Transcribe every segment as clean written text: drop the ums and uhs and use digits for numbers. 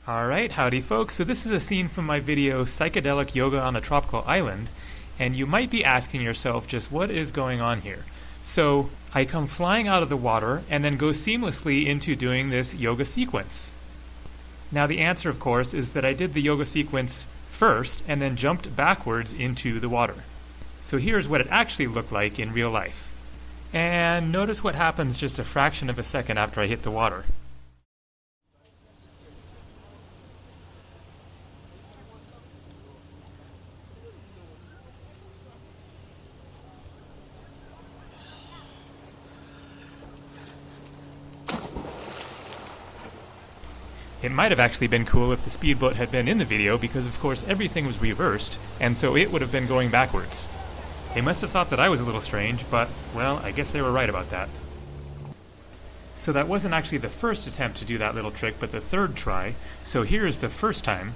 Alright, howdy folks. So this is a scene from my video Psychedelic Yoga on a Tropical Island, and you might be asking yourself just what is going on here. So I come flying out of the water and then go seamlessly into doing this yoga sequence. Now the answer, of course, is that I did the yoga sequence first and then jumped backwards into the water. So here's what it actually looked like in real life. And notice what happens just a fraction of a second after I hit the water. It might have actually been cool if the speedboat had been in the video because, of course, everything was reversed, and so it would have been going backwards. They must have thought that I was a little strange, but, well, I guess they were right about that. So that wasn't actually the first attempt to do that little trick, but the third try. So here's the first time.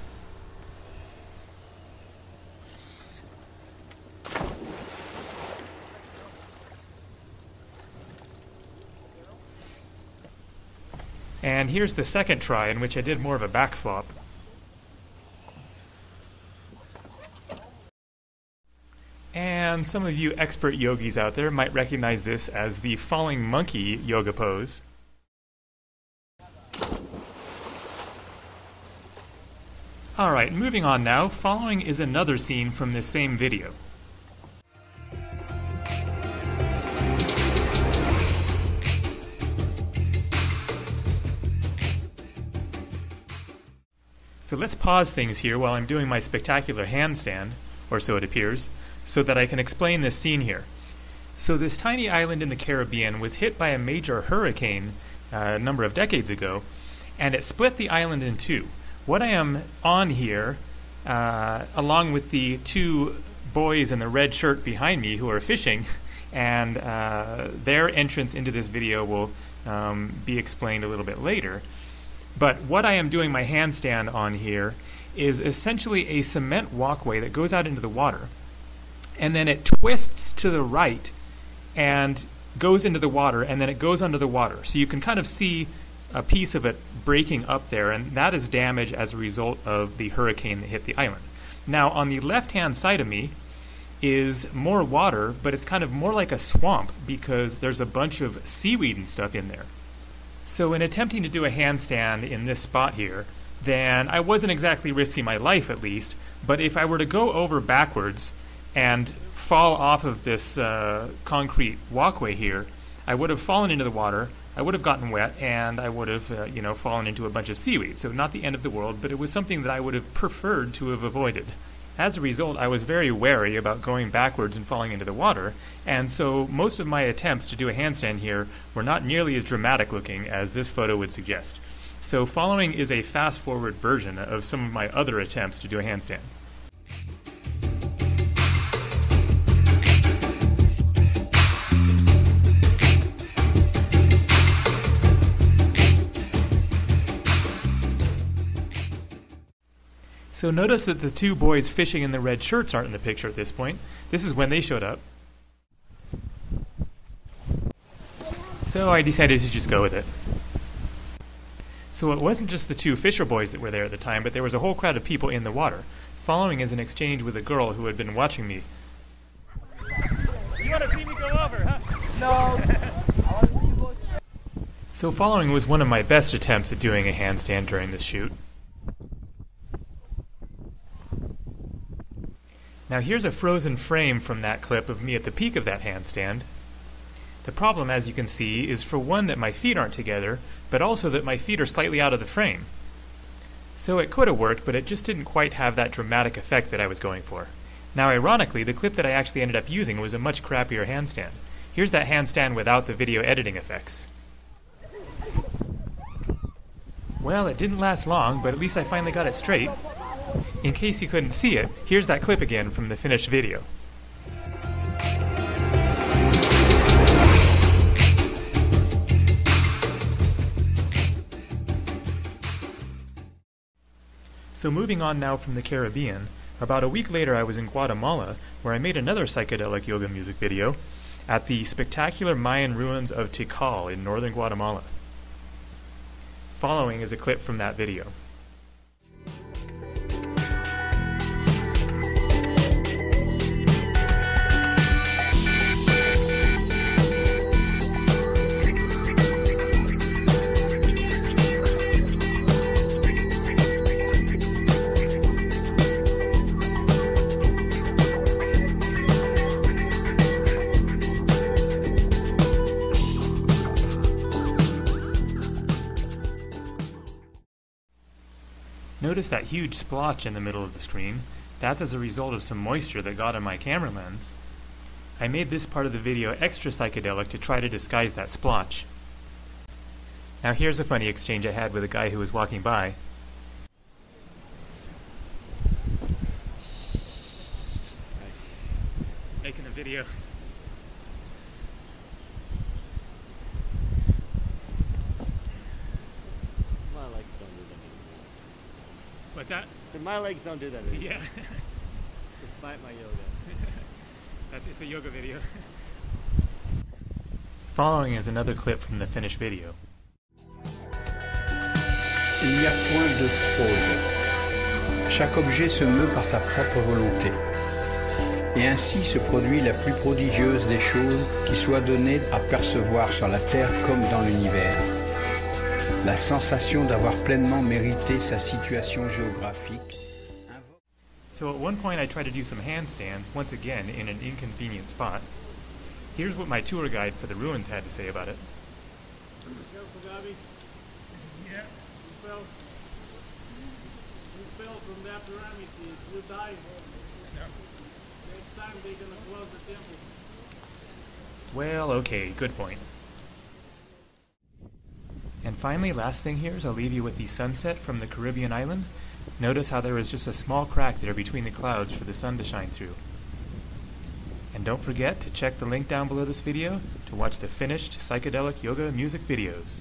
And here's the second try, in which I did more of a backflop. And some of you expert yogis out there might recognize this as the falling monkey yoga pose. Alright, moving on now. Following is another scene from this same video. So let's pause things here while I'm doing my spectacular handstand, or so it appears, so that I can explain this scene here. So this tiny island in the Caribbean was hit by a major hurricane a number of decades ago, and it split the island in two. What I am on here, along with the two boys in the red shirt behind me who are fishing, and their entrance into this video will be explained a little bit later. But what I am doing my handstand on here is essentially a cement walkway that goes out into the water, and then it twists to the right and goes into the water, and then it goes under the water. So you can kind of see a piece of it breaking up there, and that is damage as a result of the hurricane that hit the island. Now on the left-hand side of me is more water, but it's kind of more like a swamp because there's a bunch of seaweed and stuff in there. So in attempting to do a handstand in this spot here, then I wasn't exactly risking my life at least, but if I were to go over backwards and fall off of this concrete walkway here, I would have fallen into the water, I would have gotten wet, and I would have fallen into a bunch of seaweed. So not the end of the world, but it was something that I would have preferred to have avoided. As a result, I was very wary about going backwards and falling into the water, and so most of my attempts to do a handstand here were not nearly as dramatic looking as this photo would suggest. So following is a fast-forward version of some of my other attempts to do a handstand. So notice that the two boys fishing in the red shirts aren't in the picture at this point. This is when they showed up. So I decided to just go with it. So it wasn't just the two fisher boys that were there at the time, but there was a whole crowd of people in the water. Following is an exchange with a girl who had been watching me. You want to see me go over, huh? No. So following was one of my best attempts at doing a handstand during this shoot. Now here's a frozen frame from that clip of me at the peak of that handstand. The problem, as you can see, is for one that my feet aren't together, but also that my feet are slightly out of the frame. So it could have worked, but it just didn't quite have that dramatic effect that I was going for. Now ironically, the clip that I actually ended up using was a much crappier handstand. Here's that handstand without the video editing effects. Well, it didn't last long, but at least I finally got it straight. In case you couldn't see it, here's that clip again from the finished video. So moving on now from the Caribbean, about a week later I was in Guatemala, where I made another psychedelic yoga music video at the spectacular Mayan ruins of Tikal in northern Guatemala. Following is a clip from that video. Notice that huge splotch in the middle of the screen. That's as a result of some moisture that got on my camera lens. I made this part of the video extra psychedelic to try to disguise that splotch. Now here's a funny exchange I had with a guy who was walking by. Making a video. My legs don't do that anymore. What's that? So my legs don't do that anymore. Yeah. Despite my yoga. It's a yoga video. Following is another clip from the finished video. Il n'y a point de fraude. Chaque objet se meut par sa propre volonté. Et ainsi se produit la plus prodigieuse des choses qui soit donnée à percevoir sur la Terre comme dans l'univers. La sensation d'avoir pleinement mérité sa situation géographique. So at one point I tried to do some handstands, once again in an inconvenient spot. Here's what my tour guide for the ruins had to say about it. Careful, Gabe. Yeah. You fell from that pyramid. You died. Yeah. Next time they're gonna close the temple. Well, okay, good point. And finally, last thing here is I'll leave you with the sunset from the Caribbean island. Notice how there was just a small crack there between the clouds for the sun to shine through. And don't forget to check the link down below this video to watch the finished psychedelic yoga music videos.